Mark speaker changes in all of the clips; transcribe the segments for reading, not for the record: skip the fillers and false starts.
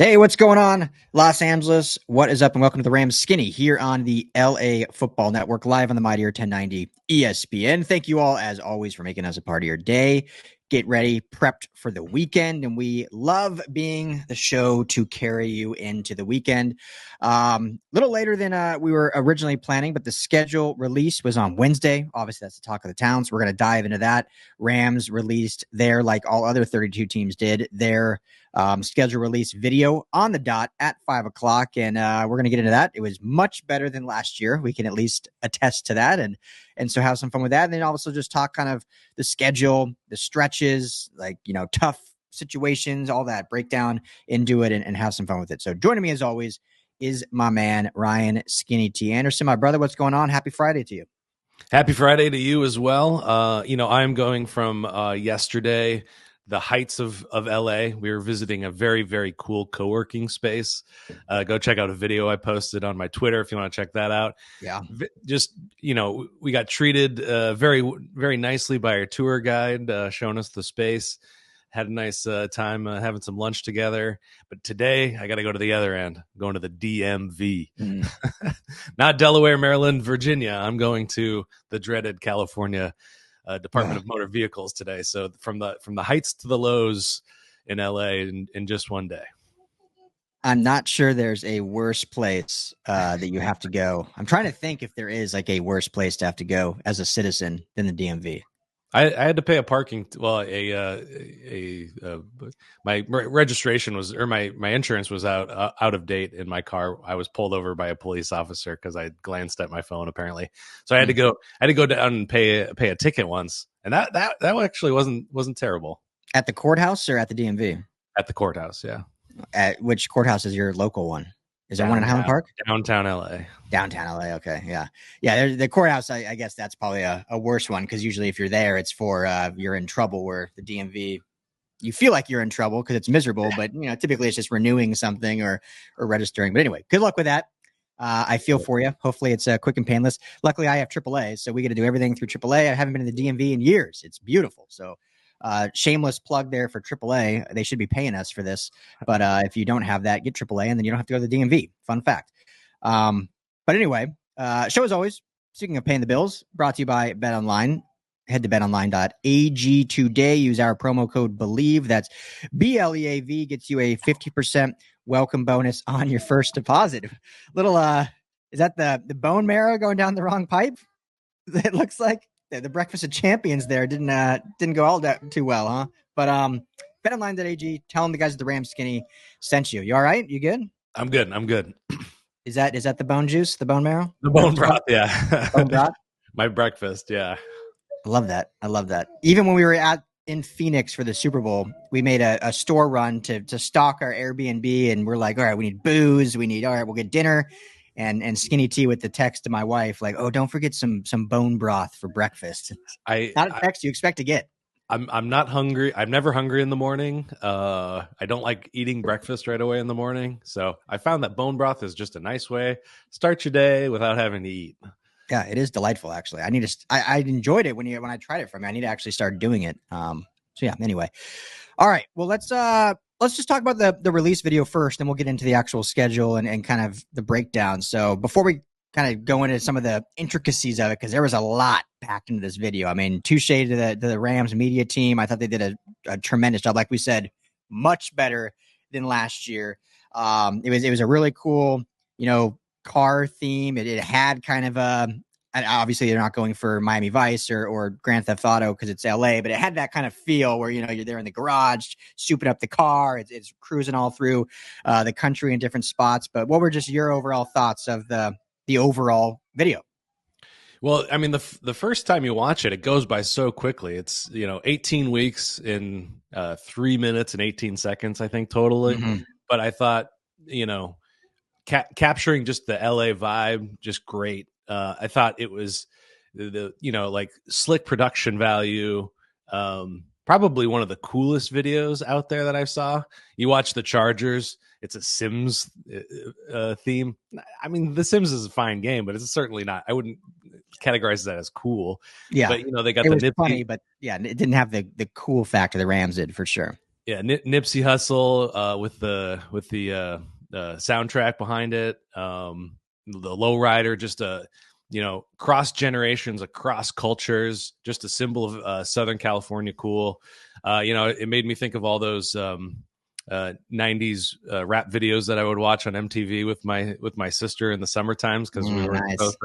Speaker 1: Hey, what's going on, Los Angeles? What is up? And welcome to the Rams Skinny here on the LA Football Network, live on the Mightier 1090 ESPN. Thank you all, as always, for making us a part of your day. Get ready, prepped for the weekend, and we love being the show to carry you into the weekend. A little later than we were originally planning, but the schedule release was on Wednesday. Obviously, that's the talk of the town, so we're going to dive into that. Rams released their, like all other 32 teams did, their schedule release video on the dot at 5 o'clock. And we're going to get into that. It was much better than last year. We can at least attest to that. And so have some fun with that. And then also just talk kind of the schedule, the stretches, like, tough situations, all that, breakdown into it and have some fun with it. So joining me as always is my man, Ryan Skinny T. Anderson. My brother, what's going on? Happy Friday to you.
Speaker 2: Happy Friday to you as well. I'm going from yesterday, the heights of LA. We were visiting a very, very cool co-working space. Go check out a video I posted on my Twitter if you want to check that out.
Speaker 1: Yeah.
Speaker 2: Just, we got treated very, very nicely by our tour guide, showing us the space. Had a nice time having some lunch together. But today I got to go to the other end. I'm going to the DMV. Not Delaware, Maryland, Virginia. I'm going to the dreaded California Department of Motor Vehicles today. So from the heights to the lows in LA in just one day.
Speaker 1: I'm not sure there's a worse place that you have to go. I'm trying to think if there is like a worse place to have to go as a citizen than the DMV.
Speaker 2: I had to pay a parking. My registration was, or my insurance was out of date in my car. I was pulled over by a police officer because I glanced at my phone apparently. So I had to go. I had to go down and pay a ticket once, and that actually wasn't terrible.
Speaker 1: At the courthouse or at the DMV?
Speaker 2: At the courthouse, yeah.
Speaker 1: At which courthouse is your local one? Is there one in Highland Park?
Speaker 2: Downtown LA.
Speaker 1: Downtown LA. Okay. Yeah. Yeah. The courthouse, I guess that's probably a worse one because usually if you're there, it's for you're in trouble, where the DMV, you feel like you're in trouble because it's miserable, but typically it's just renewing something or registering. But anyway, good luck with that. I feel for you. Hopefully it's quick and painless. Luckily I have AAA, so we get to do everything through AAA. I haven't been in the DMV in years. It's beautiful. So shameless plug there for AAA. They should be paying us for this, but if you don't have that, get AAA, and then you don't have to go to the DMV. Fun fact. But anyway, show as always, speaking of paying the bills, brought to you by BetOnline. Head to betonline.ag today. Use our promo code BELIEVE. That's BLEAV. Gets you a 50% welcome bonus on your first deposit. Little, is that the bone marrow going down the wrong pipe? It looks like. The breakfast of champions there didn't go all that too well, huh? But betonline.ag, tell them the guys at the Rams Skinny sent you. You all right? You good?
Speaker 2: I'm good.
Speaker 1: Is that the bone juice, the bone marrow?
Speaker 2: The bone broth, yeah.
Speaker 1: Bone broth?
Speaker 2: My breakfast, yeah.
Speaker 1: I love that. Even when we were in Phoenix for the Super Bowl, we made a store run to stock our Airbnb, and we're like, all right, we need booze. All right, we'll get dinner. And Skinny T with the text to my wife, like, oh, don't forget some bone broth for breakfast. Not a text you expect to get.
Speaker 2: I'm not hungry. I'm never hungry in the morning. I don't like eating breakfast right away in the morning. So I found that bone broth is just a nice way to start your day without having to eat.
Speaker 1: Yeah, it is delightful, actually. I enjoyed it when I tried it from you. I need to actually start doing it. So yeah, anyway. All right. Well, let's just talk about the release video first, and we'll get into the actual schedule and kind of the breakdown. So before we kind of go into some of the intricacies of it, because there was a lot packed into this video. I mean, touche to the Rams media team. I thought they did a tremendous job. Like we said, much better than last year. It was a really cool, car theme. It had kind of and obviously they're not going for Miami Vice or Grand Theft Auto because it's LA, but it had that kind of feel where, you're there in the garage, souping up the car. It's cruising all through the country in different spots. But what were just your overall thoughts of the overall video?
Speaker 2: Well, I mean, the first time you watch it, it goes by so quickly. It's, 18 weeks in 3 minutes and 18 seconds, I think, totally. Mm-hmm. But I thought, capturing just the LA vibe, just great. I thought it was the like slick production value. Probably one of the coolest videos out there that I saw. You watch the Chargers. It's a Sims theme. I mean, The Sims is a fine game, but it's certainly not. I wouldn't categorize that as cool.
Speaker 1: Yeah,
Speaker 2: but they got
Speaker 1: it
Speaker 2: the
Speaker 1: was funny, but yeah, it didn't have the cool factor the Rams did for sure.
Speaker 2: Yeah, Nipsey Hussle with the soundtrack behind it. The lowrider, just cross generations, across cultures, just a symbol of Southern California cool. It made me think of all those 90s rap videos that I would watch on MTV with my sister in the summer times, because we weren't
Speaker 1: Nice.
Speaker 2: supposed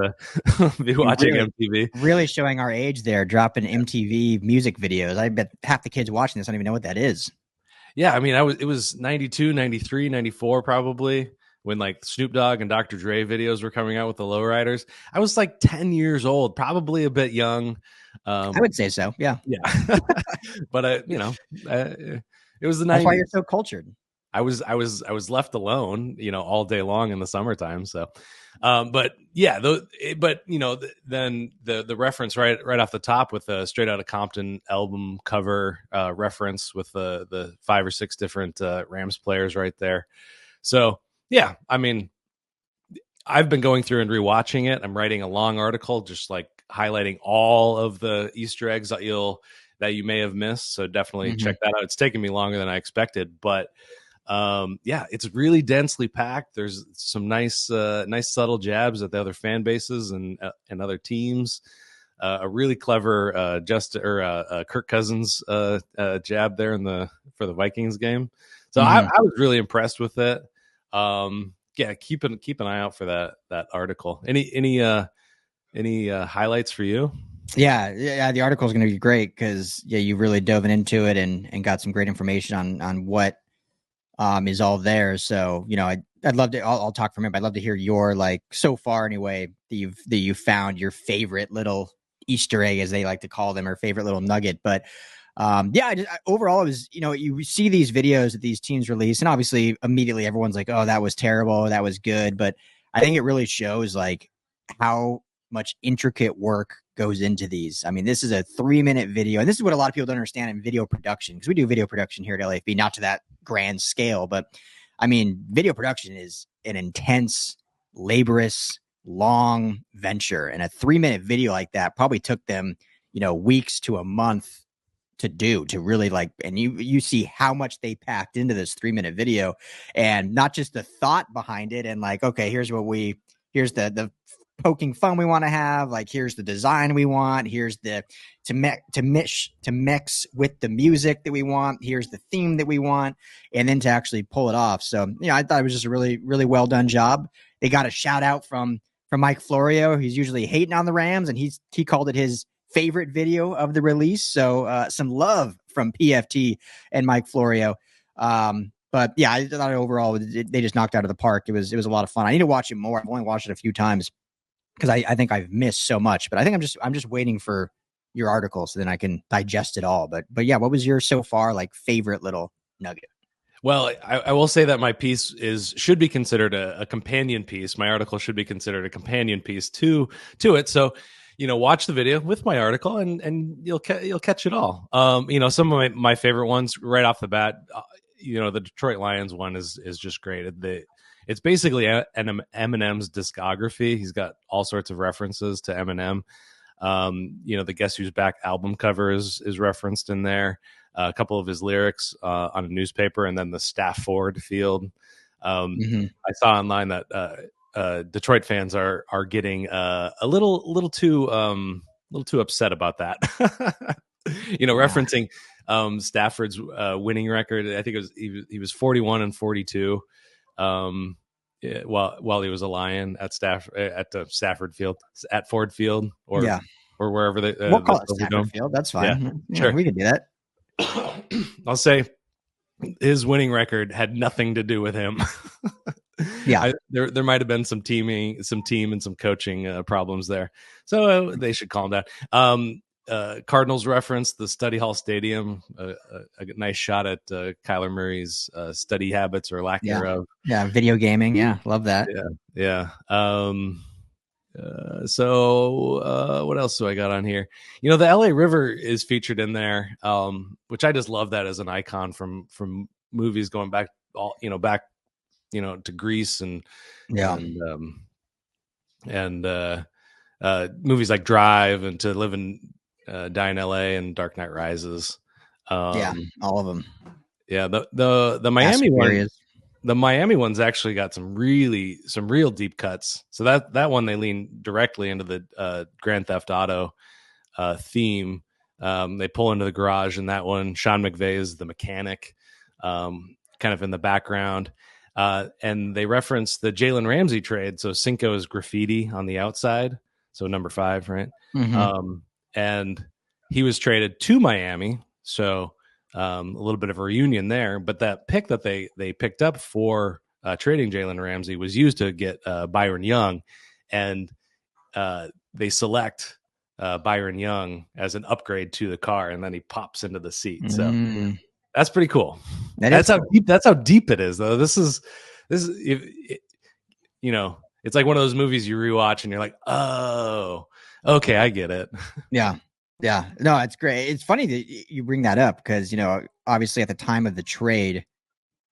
Speaker 2: to be watching MTV.
Speaker 1: Really showing our age there, dropping MTV music videos. I bet half the kids watching this don't even know what that is.
Speaker 2: Yeah, I mean, it was 92, 93, 94 probably, when like Snoop Dogg and Dr. Dre videos were coming out with the lowriders. I was like 10 years old, probably a bit young.
Speaker 1: I would say so. Yeah.
Speaker 2: But it was the 90s.
Speaker 1: That's why you're so cultured.
Speaker 2: I was left alone, all day long in the summertime. So, but yeah, then the reference right off the top with the Straight Outta Compton album cover reference with the 5 or 6 different Rams players right there. So yeah, I mean, I've been going through and rewatching it. I'm writing a long article, just like highlighting all of the Easter eggs that you may have missed. So definitely check that out. It's taken me longer than I expected, but it's really densely packed. There's some nice subtle jabs at the other fan bases and other teams. A really clever Kirk Cousins jab there for the Vikings game. So I was really impressed with it. Keep an eye out for that article. Any highlights for you?
Speaker 1: Yeah. The article is going to be great because you really dove into it and got some great information on what is all there. So, I'd love to, I'll talk for a minute, but I'd love to hear your, like, so far anyway, that you found your favorite little Easter egg, as they like to call them, or favorite little nugget. But overall, it was, you see these videos that these teams release, and obviously immediately everyone's like, oh, that was terrible, that was good. But I think it really shows like how much intricate work goes into these. I mean, this is a 3-minute video, and this is what a lot of people don't understand in video production, because we do video production here at LAFB, not to that grand scale, but I mean, video production is an intense, laborious, long venture, and a 3-minute video like that probably took them, weeks to a month to really, like, and you see how much they packed into this 3-minute video, and not just the thought behind it, and like, okay, here's the poking fun we want to have, like, here's the design we want, here's the to mix with the music that we want, here's the theme that we want, and then to actually pull it off. So I thought it was just a really, really well done job. They got a shout out from Mike Florio. He's usually hating on the Rams, and he called it his favorite video of the release. So some love from PFT and Mike Florio. But yeah, I thought overall they just knocked out of the park. It was a lot of fun. I need to watch it more. I've only watched it a few times because I think I've missed so much. But I think I'm just waiting for your article so then I can digest it all. But yeah, what was your so far like favorite little nugget?
Speaker 2: Well, I will say that my piece should be considered a companion piece. My article should be considered a companion piece to it. So, watch the video with my article and you'll catch it all. Some of my favorite ones right off the bat, the Detroit Lions one is just great. It's basically Eminem's discography. He's got all sorts of references to Eminem. The Guess Who's Back album cover is referenced in there. A couple of his lyrics on a newspaper, and then the Stafford field. I saw online that Detroit fans are getting a little too upset about that. Referencing Stafford's winning record. I think he was 41-42 while he was a Lion at Stafford Field, at Ford Field, or wherever
Speaker 1: we'll call it Stafford Field. That's fine. Yeah, sure, we can do that.
Speaker 2: I'll say his winning record had nothing to do with him. There might have been some team and some coaching problems there, so they should calm down. Cardinals reference the Study Hall Stadium, a nice shot at Kyler Murray's study habits or lack thereof.
Speaker 1: Yeah, video gaming. Yeah, love that.
Speaker 2: Yeah. So what else do I got on here? The LA River is featured in there, which I just love that as an icon from movies going back to Grease and movies like Drive and To Live and Die in LA and Dark Knight Rises.
Speaker 1: All of them.
Speaker 2: Yeah, the Miami one, the Miami one's actually got some real deep cuts. So that one they lean directly into the Grand Theft Auto theme. They pull into the garage in that one. Sean McVay is the mechanic, kind of in the background. And they reference the Jalen Ramsey trade. So Cinco is graffiti on the outside. So number 5, right?
Speaker 1: Mm-hmm.
Speaker 2: And he was traded to Miami. So a little bit of a reunion there. But that pick that they picked up for trading Jalen Ramsey was used to get Byron Young. And they select Byron Young as an upgrade to the car, and then he pops into the seat. So that's pretty cool. That's how deep it is, though. This is you know, it's like one of those movies you rewatch and you're like, oh, okay, I get it.
Speaker 1: Yeah. No, it's great. It's funny that you bring that up because, you know, obviously at the time of the trade,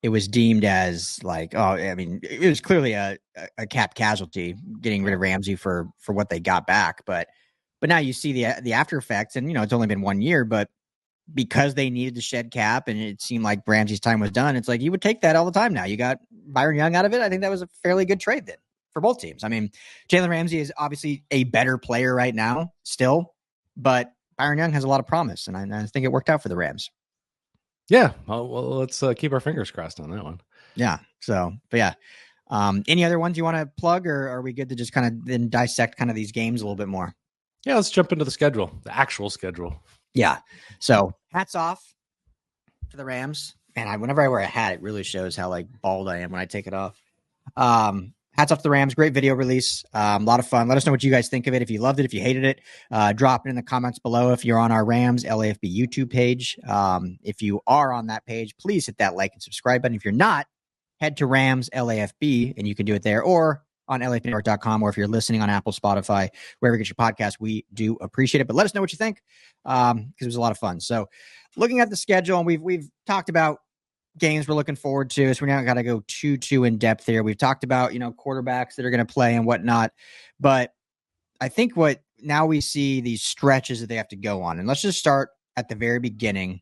Speaker 1: it was deemed as like, oh, I mean, it was clearly a cap casualty getting rid of Ramsey for what they got back. But now you see the after effects, and, you know, it's only been 1 year, but because they needed to shed cap and it seemed like Ramsey's time was done, it's like you would take that all the time now. You got Byron Young out of it. I think that was a fairly good trade then for both teams. I mean, Jalen Ramsey is obviously a better player right now still, but Byron Young has a lot of promise, and I think it worked out for the Rams.
Speaker 2: Yeah, well, let's keep our fingers crossed on that one.
Speaker 1: Yeah. So, but yeah. Any other ones you want to plug, or are we good to just kind of then dissect kind of these games a little bit more?
Speaker 2: Yeah, let's jump into the actual schedule.
Speaker 1: Yeah. So hats off to the Rams. Man, whenever I wear a hat, it really shows how like bald I am when I take it off. Hats off to the Rams. Great video release. A lot of fun. Let us know what you guys think of it. If you loved it, if you hated it, drop it in the comments below. If you're on our Rams LAFB YouTube page, if you are on that page, please hit that like and subscribe button. If you're not, head to Rams LAFB and you can do it there, or on LAFBnetwork.com, or if you're listening on Apple, Spotify, wherever you get your podcast, we do appreciate it. But let us know what you think, because it was a lot of fun. So looking at the schedule, and we've talked about games we're looking forward to, so we're not going to go too in depth here. We've talked about, you know, quarterbacks that are going to play and whatnot, but I think now we see these stretches that they have to go on. And let's just start at the very beginning,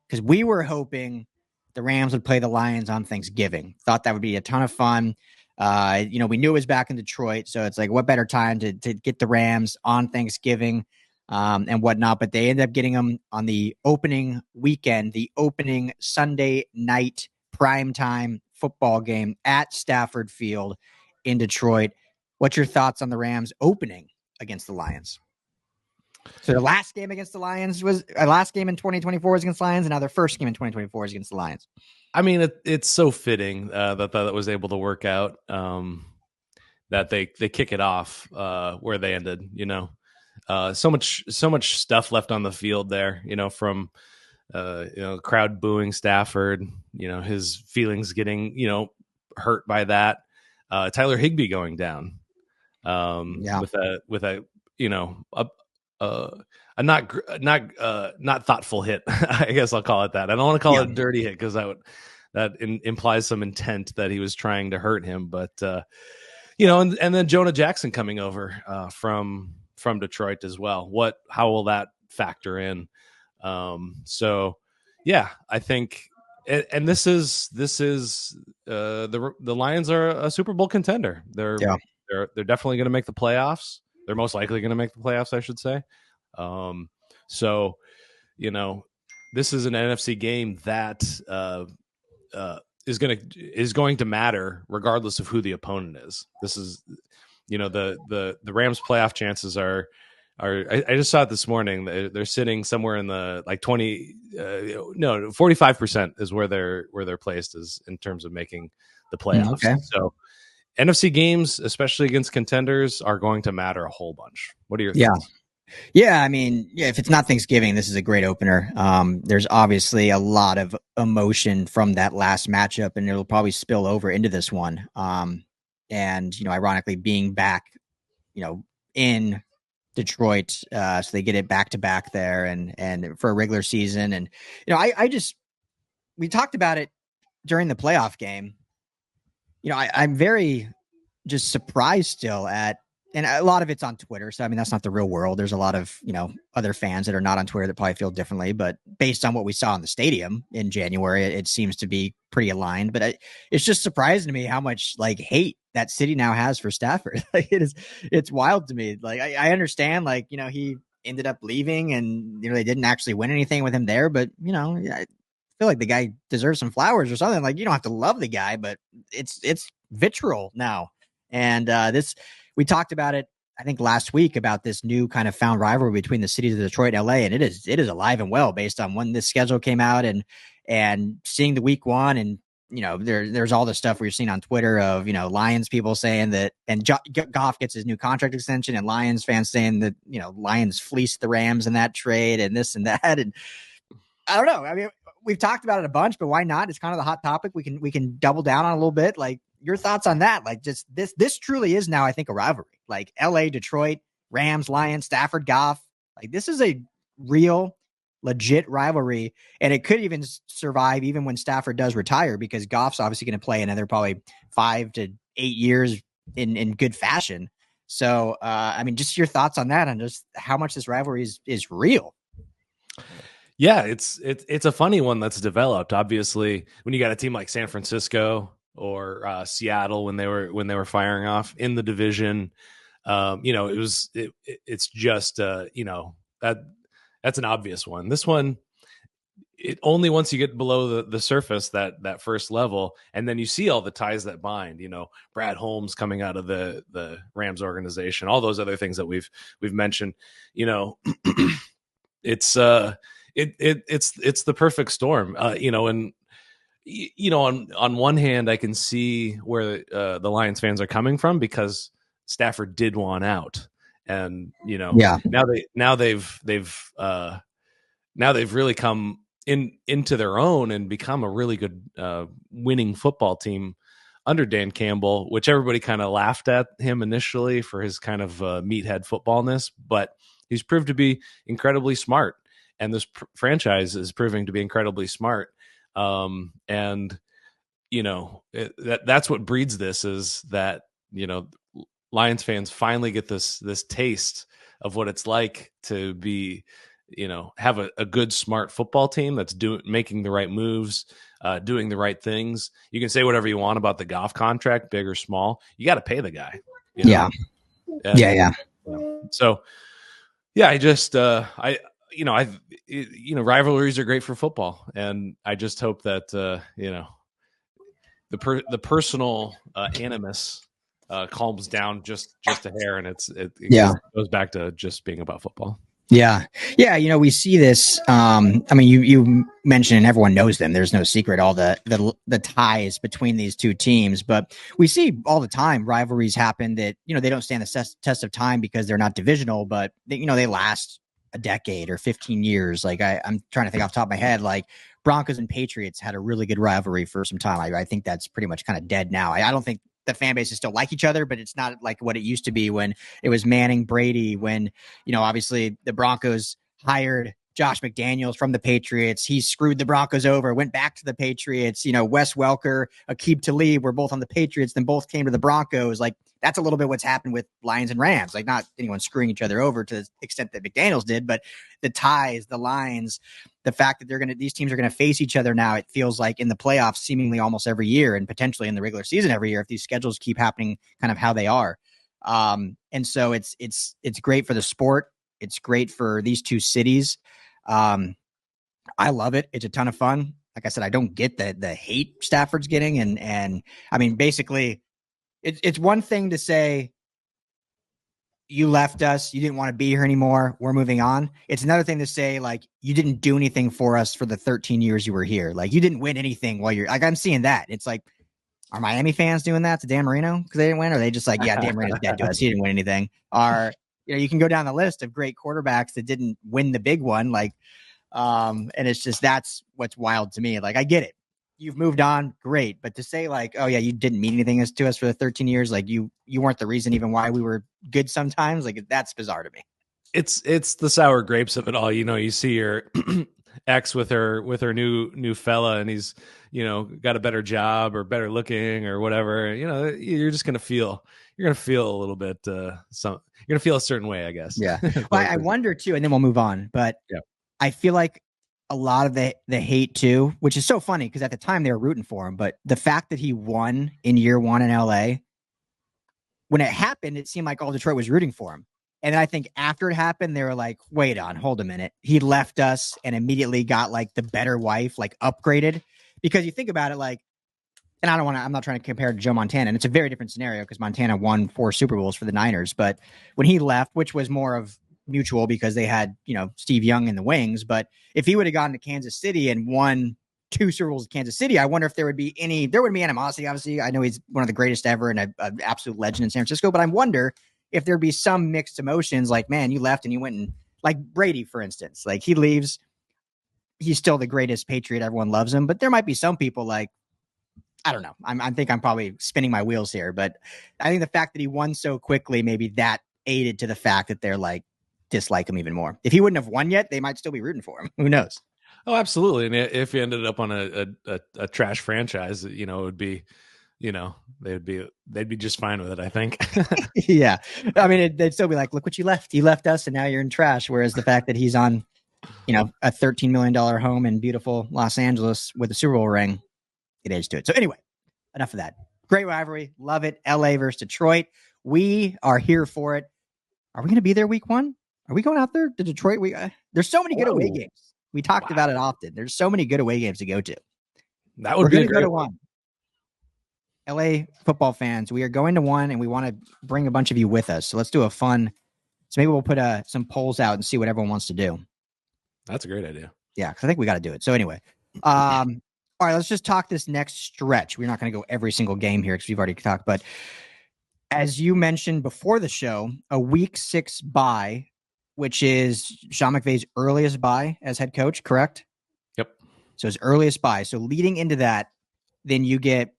Speaker 1: because we were hoping the Rams would play the Lions on Thanksgiving. Thought that would be a ton of fun. You know, we knew it was back in Detroit, so it's like, what better time to get the Rams on Thanksgiving and whatnot. But they ended up getting them on the opening weekend, the opening Sunday night primetime football game at Stafford Field in Detroit. What's your thoughts on the Rams opening against the Lions? So the last game against the Lions was last game in 2024 was against the Lions, and now their first game in 2024 is against the Lions.
Speaker 2: I mean, it's so fitting that was able to work out, that they kick it off where they ended. You know, so much stuff left on the field there. You know, from you know, crowd booing Stafford. You know, his feelings getting, you know, hurt by that. Tyler Higbee going down. With a you know a not thoughtful hit. I guess I'll call it that. I don't want to call it a dirty hit, because that implies some intent that he was trying to hurt him. But you know, and then Jonah Jackson coming over from Detroit as well. How will that factor in? So yeah, I think, and this is the Lions are a Super Bowl contender. They're definitely going to make the playoffs. They're most likely going to make the playoffs, I should say. So, you know, this is an NFC game that is going to matter regardless of who the opponent is. This is, you know, the Rams playoff chances are I just saw it this morning. They're sitting somewhere in the like 45% is where they're placed is in terms of making the playoffs.
Speaker 1: Okay.
Speaker 2: So NFC games, especially against contenders, are going to matter a whole bunch. What are your thoughts?
Speaker 1: Yeah, I mean, if it's not Thanksgiving, this is a great opener. There's obviously a lot of emotion from that last matchup, and it'll probably spill over into this one. And, you know, ironically, being back, you know, in Detroit, so they get it back to back there and for a regular season. And, you know, we talked about it during the playoff game. You know, I'm very just surprised still at and a lot of it's on Twitter. So, I mean, that's not the real world. There's a lot of, other fans that are not on Twitter that probably feel differently. But based on what we saw in the stadium in January, it seems to be pretty aligned. But it's just surprising to me how much like hate that city now has for Stafford. Like it's wild to me. Like I understand, like, he ended up leaving and, they didn't actually win anything with him there. But, I feel like the guy deserves some flowers or something. Like, you don't have to love the guy, but it's vitriol now. And we talked about it, I think, last week about this new kind of found rivalry between the cities of Detroit and LA. And it is alive and well based on when this schedule came out and seeing the week one. And, there's all the stuff we're seeing on Twitter of, Lions people saying that, and Goff gets his new contract extension, and Lions fans saying that, Lions fleeced the Rams in that trade and this and that. And I don't know. I mean, we've talked about it a bunch, but why not? It's kind of the hot topic. We can double down on a little bit. Like, your thoughts on that? Like, just this truly is now, I think, a rivalry. Like LA, Detroit, Rams, Lions, Stafford, Goff. Like, this is a real, legit rivalry, and it could even survive even when Stafford does retire, because Goff's obviously going to play another probably 5 to 8 years in good fashion. So, I mean, just your thoughts on that, and just how much this rivalry is real.
Speaker 2: Yeah, it's a funny one that's developed. Obviously, when you got a team like San Francisco or Seattle, when they were firing off in the division, it's just that's an obvious one. This one, it only once you get below the surface, that first level, and then you see all the ties that bind. Brad Holmes coming out of the Rams organization, all those other things that we've mentioned. It's it's the perfect storm. And on one hand, I can see where the Lions fans are coming from, because Stafford did want out, and now they've really come into their own and become a really good winning football team under Dan Campbell, which everybody kind of laughed at him initially for his kind of meathead footballness, but he's proved to be incredibly smart, and this franchise is proving to be incredibly smart. And that's what breeds this, is that Lions fans finally get this taste of what it's like to be, have a good, smart football team that's making the right moves, doing the right things. You can say whatever you want about the Goff contract, big or small. You got to pay the guy.
Speaker 1: Yeah.
Speaker 2: So, yeah, I just rivalries are great for football, and I just hope that the personal animus calms down just a hair, and it goes back to just being about football.
Speaker 1: Yeah. We see this. I mean, you mentioned, and everyone knows them. There's no secret, all the ties between these two teams. But we see all the time rivalries happen that, they don't stand the test of time because they're not divisional, but they last a decade or 15 years. Like I'm trying to think off the top of my head, like Broncos and Patriots had a really good rivalry for some time. I think that's pretty much kind of dead now. I don't think the fan bases still like each other, but it's not like what it used to be when it was Manning, Brady, when, obviously the Broncos hired Josh McDaniels from the Patriots. He screwed the Broncos over, went back to the Patriots. Wes Welker, Aqib Talib were both on the Patriots, then both came to the Broncos. Like, that's a little bit what's happened with Lions and Rams. Like, not anyone screwing each other over to the extent that McDaniels did, but the ties, the lines, the fact that these teams are going to face each other now, it feels like in the playoffs seemingly almost every year, and potentially in the regular season every year if these schedules keep happening kind of how they are. And so it's great for the sport. It's great for these two cities. I love it. It's a ton of fun. Like I said, I don't get the hate Stafford's getting. And I mean, basically it's one thing to say, you left us, you didn't want to be here anymore, we're moving on. It's another thing to say, like, you didn't do anything for us for the 13 years you were here. Like, you didn't win anything while you're like, I'm seeing that. It's like, are Miami fans doing that to Dan Marino because they didn't win? Or are they just like, yeah, Dan Marino's dead to us, he didn't win anything? Or, you can go down the list of great quarterbacks that didn't win the big one. Like, and it's just, that's what's wild to me. Like, I get it. You've moved on. Great. But to say like, oh yeah, you didn't mean anything to us for the 13 years. Like you weren't the reason even why we were good sometimes. Like, that's bizarre to me.
Speaker 2: It's the sour grapes of it all. You see your ex with her new fella, and he's, got a better job or better looking or whatever. You're just going to feel gonna feel a little bit you're gonna feel a certain way, I guess.
Speaker 1: Yeah. Well, I wonder too, and then we'll move on. But
Speaker 2: yeah.
Speaker 1: I feel like a lot of the hate too, which is so funny because at the time they were rooting for him, but the fact that he won in year one in LA, when it happened, it seemed like all Detroit was rooting for him. And then I think after it happened, they were like, wait on, hold a minute. He left us and immediately got like the better wife, like upgraded. Because you think about it, like, and I'm not trying to compare to Joe Montana, and it's a very different scenario because Montana won 4 Super Bowls for the Niners. But when he left, which was more of mutual because they had, Steve Young in the wings. But if he would have gone to Kansas City and won 2 Super Bowls in Kansas City, I wonder if there would be animosity. Obviously, I know he's one of the greatest ever and an absolute legend in San Francisco, but I wonder if there'd be some mixed emotions like, man, you left and you went and, like Brady, for instance, like he leaves, he's still the greatest Patriot. Everyone loves him, but there might be some people like, I don't know. I think I'm probably spinning my wheels here, but I think the fact that he won so quickly, maybe that aided to the fact that they're like, dislike him even more. If he wouldn't have won yet, they might still be rooting for him. Who knows?
Speaker 2: Oh, absolutely. And if he ended up on a trash franchise, it would be, they'd be just fine with it, I think.
Speaker 1: Yeah. I mean, they'd still be like, look what you left. You left us and now you're in trash. Whereas the fact that he's on, a $13 million home in beautiful Los Angeles with a Super Bowl ring, it adds to it. So anyway, enough of that. Great rivalry. Love it. LA versus Detroit. We are here for it. Are we going to be there week 1? Are we going out there to Detroit? There's so many good away games. We talked about it often. There's so many good away games to go to.
Speaker 2: That would be a
Speaker 1: great one. LA football fans, we are going to one, and we want to bring a bunch of you with us. So let's do a fun. So maybe we'll put some polls out and see what everyone wants to do.
Speaker 2: That's a great idea.
Speaker 1: Yeah, because I think we got to do it. So anyway, all right, let's just talk this next stretch. We're not going to go every single game here because we've already talked. But as you mentioned before the show, a week 6 bye, which is Sean McVay's earliest bye as head coach, correct?
Speaker 2: Yep.
Speaker 1: So his earliest bye. So leading into that, then you get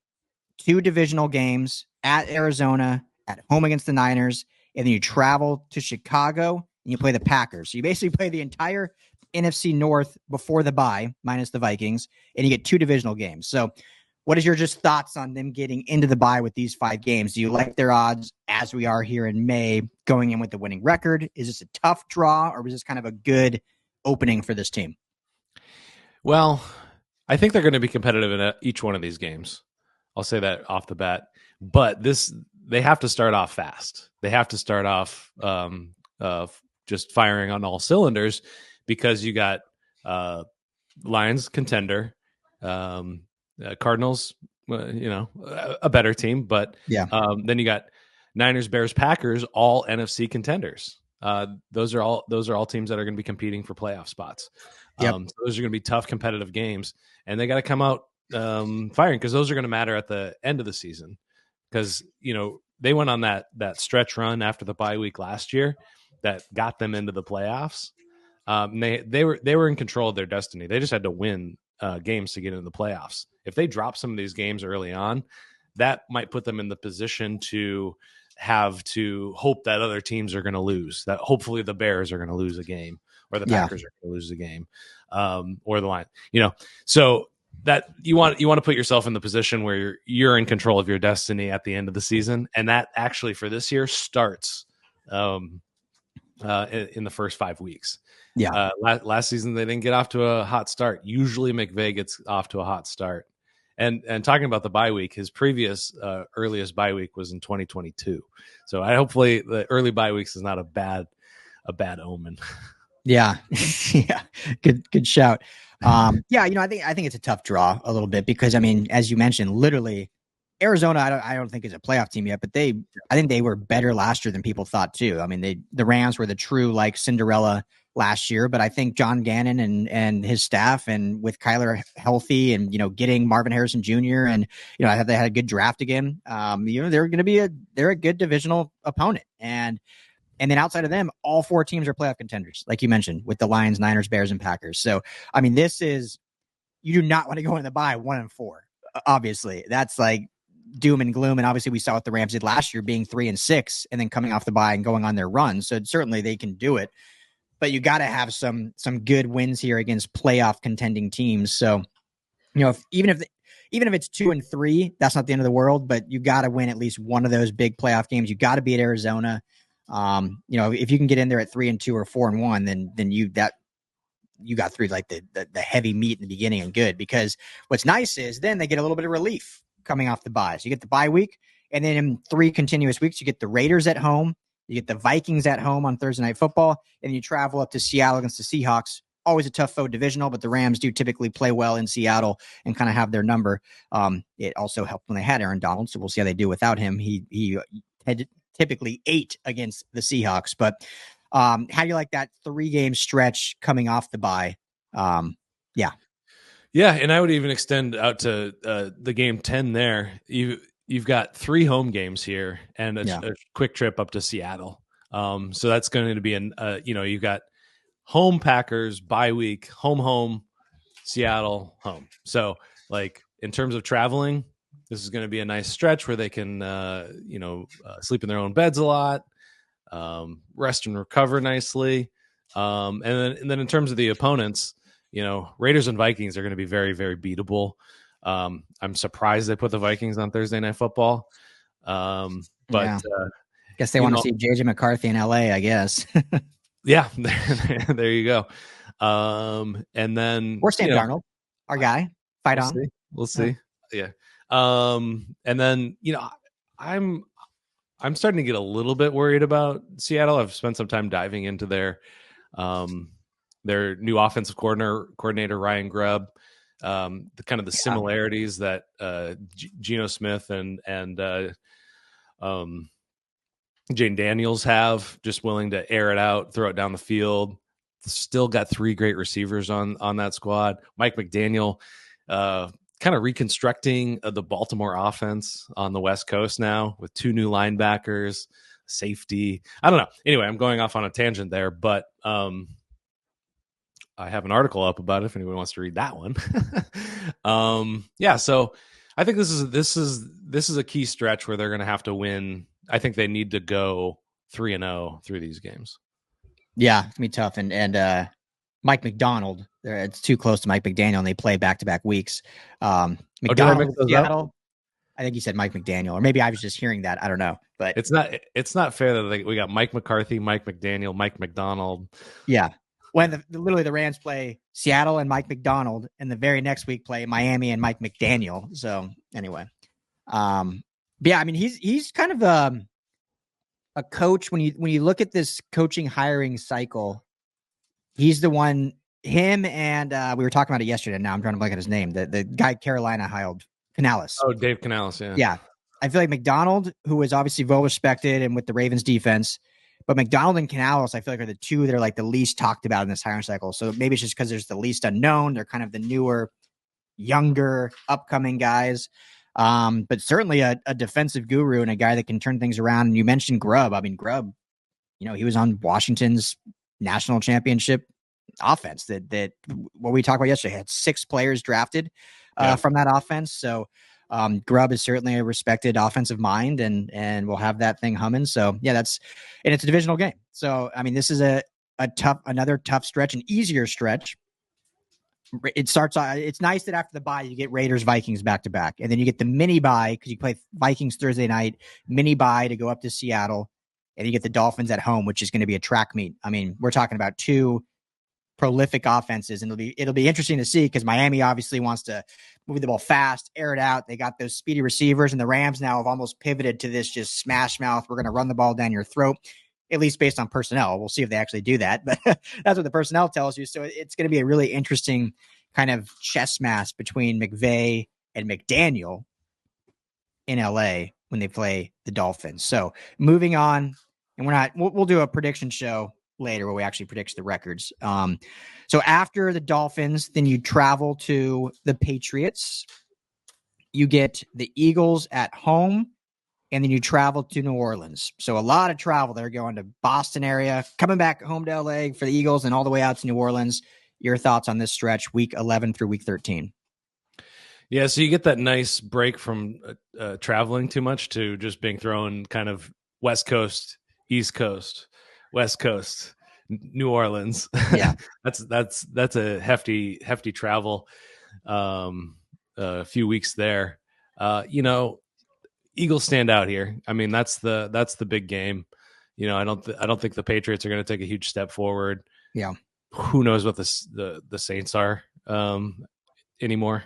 Speaker 1: 2 divisional games at Arizona, at home against the Niners, and then you travel to Chicago and you play the Packers. So you basically play the entire NFC North before the bye, minus the Vikings, and you get 2 divisional games. So what is your just thoughts on them getting into the bye with these 5 games? Do you like their odds as we are here in May going in with the winning record? Is this a tough draw, or was this kind of a good opening for this team?
Speaker 2: Well, I think they're going to be competitive in each one of these games. I'll say that off the bat. But they have to start off fast. They have to start off just firing on all cylinders because you got Lions contender, Cardinals, a better team, but
Speaker 1: yeah.
Speaker 2: Then you got Niners, Bears, Packers, all NFC contenders. Those are all teams that are going to be competing for playoff spots.
Speaker 1: Yep.
Speaker 2: So those are going to be tough competitive games, and they got to come out firing because those are going to matter at the end of the season. Because they went on that stretch run after the bye week last year that got them into the playoffs. They were in control of their destiny. They just had to win games to get into the playoffs. If they drop some of these games early on, that might put them in the position to have to hope that other teams are going to lose, that hopefully the Bears are going to lose a game or the Packers are going to lose a game, or the Lions, so that you want to put yourself in the position where you're in control of your destiny at the end of the season. And that actually for this year starts in the first 5 weeks.
Speaker 1: Yeah.
Speaker 2: Last season, they didn't get off to a hot start. Usually McVay gets off to a hot start. And talking about the bye week, his previous earliest bye week was in 2022. So hopefully the early bye weeks is not a bad omen.
Speaker 1: Yeah. Yeah. Good shout. I think it's a tough draw a little bit because, I mean, as you mentioned, literally Arizona, I don't think is a playoff team yet, but I think they were better last year than people thought too. I mean, the Rams were the true like Cinderella last year, but I think John Gannon and his staff, and with Kyler healthy and, getting Marvin Harrison Jr. and, they had a good draft again. They're going to be they're a good divisional opponent. And then outside of them, all 4 teams are playoff contenders, like you mentioned, with the Lions, Niners, Bears, and Packers. So, I mean, you do not want to go in the bye 1-4. Obviously, that's like doom and gloom. And obviously, we saw what the Rams did last year, being 3-6, and then coming off the bye and going on their run. So certainly they can do it, but you got to have some good wins here against playoff contending teams. So, even if it's 2-3, that's not the end of the world, but you got to win at least one of those big playoff games. You got to beat Arizona. If you can get in there at 3-2 or 4-1, then you got through like the heavy meat in the beginning and good, because what's nice is then they get a little bit of relief coming off the bye. So you get the bye week, and then in 3 continuous weeks, you get the Raiders at home, you get the Vikings at home on Thursday Night Football, and you travel up to Seattle against the Seahawks. Always a tough foe divisional, but the Rams do typically play well in Seattle and kind of have their number. It also helped when they had Aaron Donald, so we'll see how they do without him. He had typically 8 against the Seahawks, but how do you like that 3-game stretch coming off the bye? Yeah,
Speaker 2: and I would even extend out to the game 10 there. You've got 3 home games here and a quick trip up to Seattle. So that's going to be you've got home Packers, bye week, home, Seattle, home. So like in terms of traveling, this is going to be a nice stretch where they can, sleep in their own beds a lot, rest and recover nicely. And then in terms of the opponents, Raiders and Vikings are going to be very, very beatable. I'm surprised they put the Vikings on Thursday Night Football. I
Speaker 1: guess they want to see JJ McCarthy in LA, I guess.
Speaker 2: Yeah, there you go. And then
Speaker 1: or Sam Darnold, our guy.
Speaker 2: We'll see. Yeah. And then I'm starting to get a little bit worried about Seattle. I've spent some time diving into their new offensive coordinator Ryan Grubb. The similarities that Geno Smith and Jane Daniels have, just willing to air it out, throw it down the field. Still got 3 great receivers on that squad. Mike McDaniel kind of reconstructing the Baltimore offense on the West Coast now with 2 new linebackers, safety. I don't know. Anyway, I'm going off on a tangent there, but I have an article up about it if anyone wants to read that one. So I think this is a key stretch where they're going to have to win. I think they need to go 3-0 through these games.
Speaker 1: Yeah, it's gonna be tough. And Mike McDonald, it's too close to Mike McDaniel, and they play back-to-back weeks. McDonald, Seattle. I think you said Mike McDaniel, or maybe I was just hearing that. I don't know, but
Speaker 2: it's not fair that we got Mike McCarthy, Mike McDaniel, Mike McDonald.
Speaker 1: Yeah, when literally the Rams play Seattle and Mike McDonald, and the very next week play Miami and Mike McDaniel. So anyway, he's kind of a coach. When you look at this coaching hiring cycle, he's the one. Him and we were talking about it yesterday. Now I'm trying to blank on his name. The guy Carolina hired, Canales.
Speaker 2: Oh, Dave Canales. Yeah.
Speaker 1: Yeah. I feel like McDonald, who is obviously well respected and with the Ravens defense, but McDonald and Canales, I feel like are the 2 that are like the least talked about in this hiring cycle. So maybe it's just because there's the least unknown. They're kind of the newer, younger, upcoming guys. But certainly a defensive guru and a guy that can turn things around. And you mentioned Grubb. I mean, Grubb, he was on Washington's national championship offense that what we talked about yesterday, had 6 players drafted from that offense. So Grubb is certainly a respected offensive mind, and we'll have that thing humming. So yeah, and it's a divisional game. So, I mean, this is another tough stretch, an easier stretch. It's nice that after the bye, you get Raiders, Vikings back to back, and then you get the mini bye because you play Vikings Thursday night, mini bye to go up to Seattle, and you get the Dolphins at home, which is going to be a track meet. I mean, we're talking about 2 prolific offenses, and it'll be interesting to see because Miami obviously wants to move the ball fast, air it out. They got those speedy receivers, and the Rams now have almost pivoted to this just smash mouth. We're going to run the ball down your throat, at least based on personnel. We'll see if they actually do that, but that's what the personnel tells you. So it's going to be a really interesting kind of chess match between McVay and McDaniel in LA when they play the Dolphins. So moving on, and we'll do a prediction show later where we actually predict the records. So after the Dolphins, then you travel to the Patriots. You get the Eagles at home, and then you travel to New Orleans. So a lot of travel. They're going to Boston area, coming back home to LA for the Eagles, and all the way out to New Orleans. Your thoughts on this stretch, week 11 through week 13?
Speaker 2: Yeah, so you get that nice break from traveling too much to just being thrown kind of West Coast, East Coast, West Coast, New Orleans.
Speaker 1: Yeah,
Speaker 2: that's a hefty travel. few weeks there. Eagles stand out here. I mean, that's the big game. I don't think the Patriots are going to take a huge step forward.
Speaker 1: Yeah.
Speaker 2: Who knows what the Saints are anymore?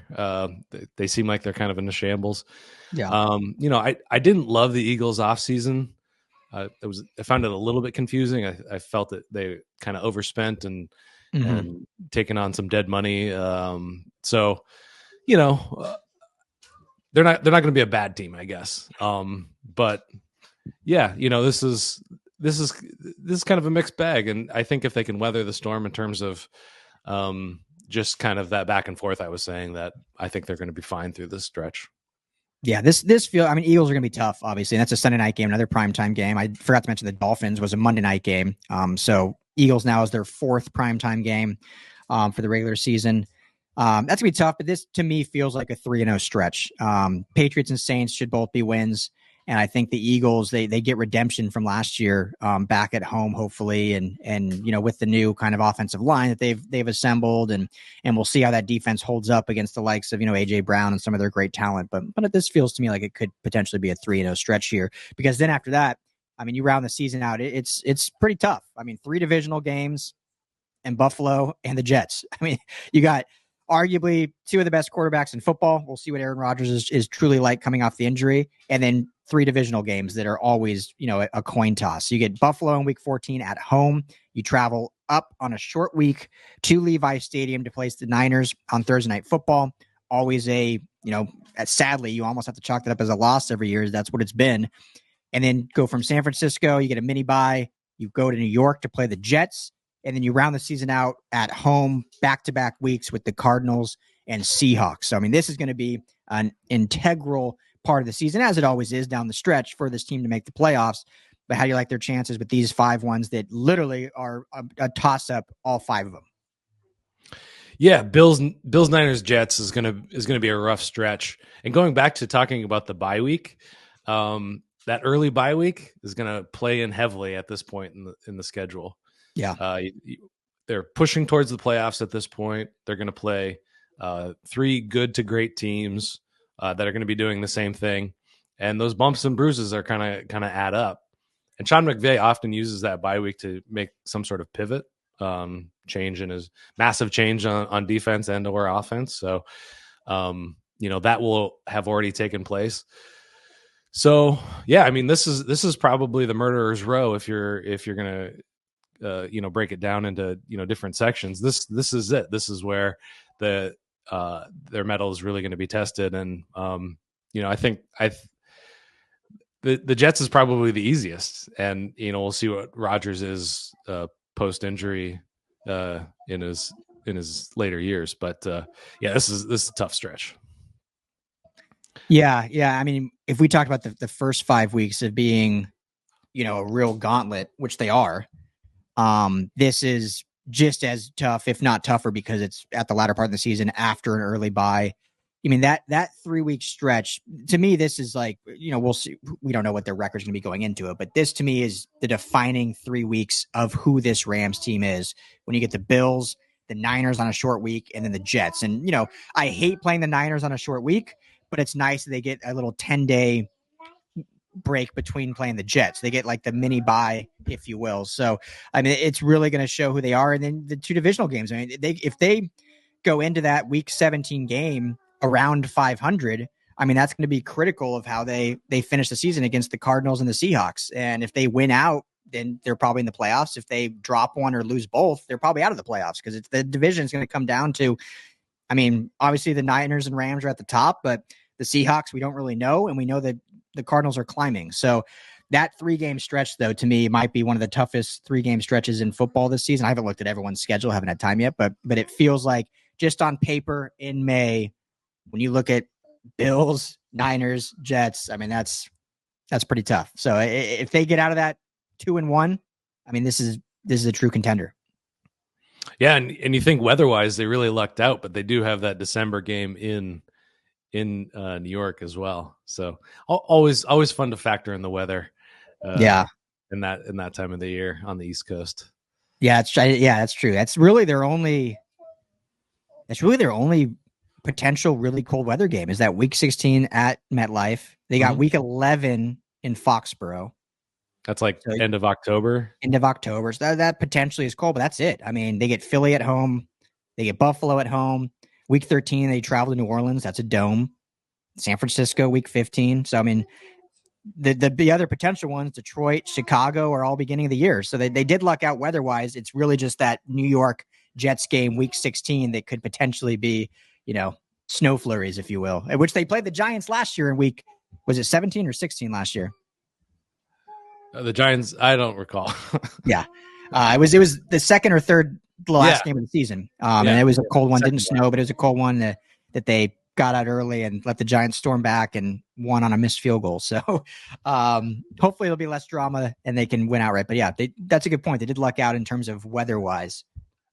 Speaker 2: They seem like they're kind of in the shambles.
Speaker 1: Yeah.
Speaker 2: I didn't love the Eagles offseason. I found it a little bit confusing. I felt that they kind of overspent and taken on some dead money. So they're not going to be a bad team, I guess. But yeah, this is kind of a mixed bag, and I think if they can weather the storm in terms of just kind of that back and forth, I was saying that I think they're going to be fine through this stretch.
Speaker 1: Yeah, Eagles are going to be tough, obviously. And that's a Sunday night game, another primetime game. I forgot to mention the Dolphins was a Monday night game. So Eagles now is their fourth primetime game for the regular season. That's going to be tough, but this to me feels like a 3-0 stretch. Patriots and Saints should both be wins. And I think the Eagles, they get redemption from last year back at home, hopefully. And with the new kind of offensive line that they've assembled, and we'll see how that defense holds up against the likes of, AJ Brown and some of their great talent. But this feels to me like it could potentially be a 3-0 stretch here, because then after that, you round the season out, it's pretty tough. 3 divisional games and Buffalo and the Jets. You got arguably 2 of the best quarterbacks in football. We'll see what Aaron Rodgers is truly like coming off the injury. And then 3 divisional games that are always, a coin toss. So you get Buffalo in week 14 at home. You travel up on a short week to Levi Stadium to place the Niners on Thursday Night Football. Always sadly, you almost have to chalk that up as a loss every year. That's what it's been. And then go from San Francisco, you get a mini bye. You go to New York to play the Jets. And then you round the season out at home, back-to-back weeks with the Cardinals and Seahawks. So, this is going to be an integral part of the season, as it always is down the stretch for this team to make the playoffs. But how do you like their chances with these 5 ones that literally are a toss-up, all 5 of them?
Speaker 2: Yeah, Bills, Niners, Jets is gonna be a rough stretch. And going back to talking about the bye week, that early bye week is gonna play in heavily at this point in the schedule.
Speaker 1: Yeah.
Speaker 2: They're pushing towards the playoffs at this point. They're going to play 3 good to great teams that are going to be doing the same thing. And those bumps and bruises are kind of add up. And Sean McVay often uses that bye week to make some sort of pivot, change in his massive change on defense and or offense. So, that will have already taken place. So, yeah, this is probably the murderer's row if you're going to break it down into different sections. This is it. This is where their mettle is really going to be tested. And I think the Jets is probably the easiest. And we'll see what Rodgers is post injury in his later years. But this is a tough stretch.
Speaker 1: Yeah. If we talked about the first 5 weeks of being a real gauntlet, which they are. This is just as tough, if not tougher, because it's at the latter part of the season after an early bye. That 3-week stretch, to me, this is like, we'll see. We don't know what their record's going to be going into it, but this to me is the defining 3 weeks of who this Rams team is. When you get the Bills, the Niners on a short week, and then the Jets. And, I hate playing the Niners on a short week, but it's nice that they get a little 10-day break between playing the Jets. They get like the mini bye, if you will. So, it's really going to show who they are. And then the 2 divisional games. If they go into that week 17 game around 500, that's going to be critical of how they finish the season against the Cardinals and the Seahawks. And if they win out, then they're probably in the playoffs. If they drop one or lose both, they're probably out of the playoffs, because the division is going to come down to, obviously the Niners and Rams are at the top, but the Seahawks, we don't really know. And we know that the Cardinals are climbing. So that 3-game stretch, though, to me might be one of the toughest 3-game stretches in football this season. I haven't looked at everyone's schedule, haven't had time yet, but it feels like just on paper in May, when you look at Bills, Niners, Jets, that's pretty tough. So if they get out of that 2-1, this is a true contender.
Speaker 2: Yeah, and you think weather-wise, they really lucked out, but they do have that December game in New York as well. So always fun to factor in the weather. In that time of the year on the East Coast. Yeah,
Speaker 1: that's true. That's really their only potential really cold weather game is that week 16 at MetLife. They got week 11 in Foxborough.
Speaker 2: That's like end of October.
Speaker 1: End of October. So that potentially is cold, but that's it. I mean, they get Philly at home. They get Buffalo at home. Week 13, they travel to New Orleans. That's a dome. San Francisco, week 15. So, I mean, the other potential ones, Detroit, Chicago, are all beginning of the year. So they did luck out weather-wise. It's really just that New York Jets game, week 16, that could potentially be, snow flurries, if you will, which they played the Giants last year in week, was it 17 or 16 last year?
Speaker 2: The Giants, I don't recall.
Speaker 1: Yeah. It was the second or third last game of the season. And it was a cold one. Didn't snow, but it was a cold one that they got out early and let the Giants storm back and won on a missed field goal. So hopefully it'll be less drama and they can win outright. But yeah, that's a good point. They did luck out in terms of weather-wise.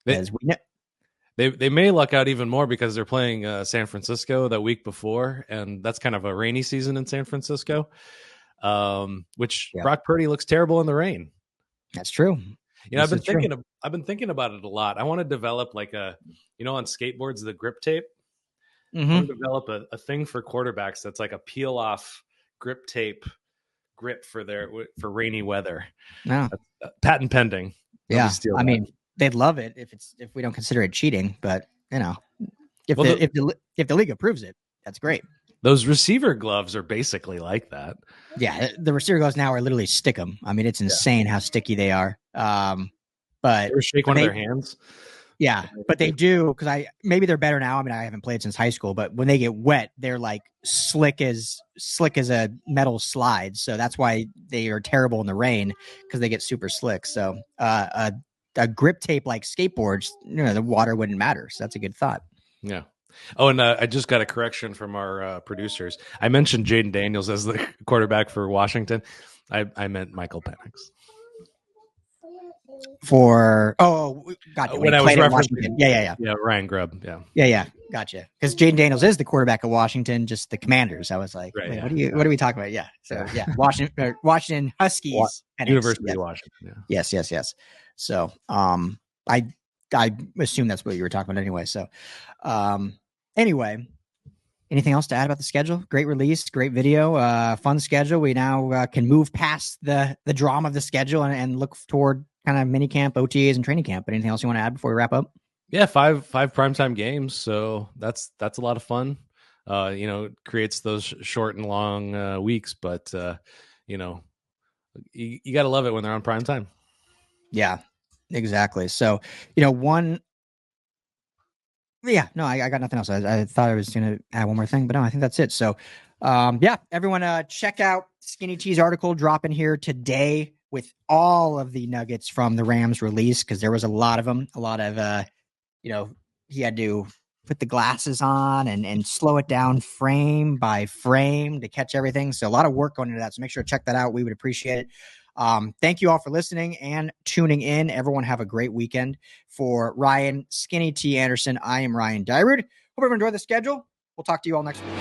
Speaker 2: They may luck out even more because they're playing San Francisco that week before, and that's kind of a rainy season in San Francisco, which Brock Purdy looks terrible in the rain.
Speaker 1: That's true.
Speaker 2: I've been thinking about it a lot. I want to develop like on skateboards, the grip tape. I want to develop a thing for quarterbacks that's like a peel off grip tape grip for rainy weather.
Speaker 1: Yeah.
Speaker 2: Patent pending.
Speaker 1: Yeah. I mean, they'd love it if we don't consider it cheating, but if the league approves it, that's great.
Speaker 2: Those receiver gloves are basically like that.
Speaker 1: Yeah. The receiver gloves now are literally stick 'em. I mean, it's insane how sticky they are. But
Speaker 2: you ever shake one of their hands?
Speaker 1: Yeah, but they do, because maybe they're better now. I mean, I haven't played since high school, but when they get wet, they're like slick as a metal slide. So that's why they are terrible in the rain, because they get super slick. So a grip tape like skateboards, the water wouldn't matter. So that's a good thought.
Speaker 2: Yeah. Oh, and I just got a correction from our producers. I mentioned Jaden Daniels as the quarterback for Washington. I meant Michael Penix.
Speaker 1: Gotcha.
Speaker 2: When I was referencing,
Speaker 1: yeah,
Speaker 2: Ryan Grubb,
Speaker 1: yeah, gotcha. Because Jaden Daniels is the quarterback of Washington, just the Commanders. I was like,
Speaker 2: right,
Speaker 1: what are we talking about? Yeah, so Washington Huskies,
Speaker 2: University of Washington.
Speaker 1: Yeah. Yes. So, I assume that's what you were talking about anyway. So, anyway. Anything else to add about the schedule? Great release, great video, fun schedule. We now can move past the drama of the schedule and look toward kind of mini camp, OTAs, and training camp. But anything else you want to add before we wrap up?
Speaker 2: Yeah, five primetime games, so that's a lot of fun. It creates those short and long weeks, but you got to love it when they're on prime time.
Speaker 1: Yeah, exactly. So I got nothing else. I thought I was going to add one more thing, but no, I think that's it. So, everyone, check out Skinny T's article dropping here today with all of the nuggets from the Rams release, because there was a lot of them. A lot of, he had to put the glasses on and slow it down frame by frame to catch everything. So a lot of work going into that. So make sure to check that out. We would appreciate it. Thank you all for listening and tuning in. Everyone have a great weekend. For Ryan Skinny T Anderson, I am Ryan Dyrud. Hope everyone enjoyed the schedule. We'll talk to you all next week.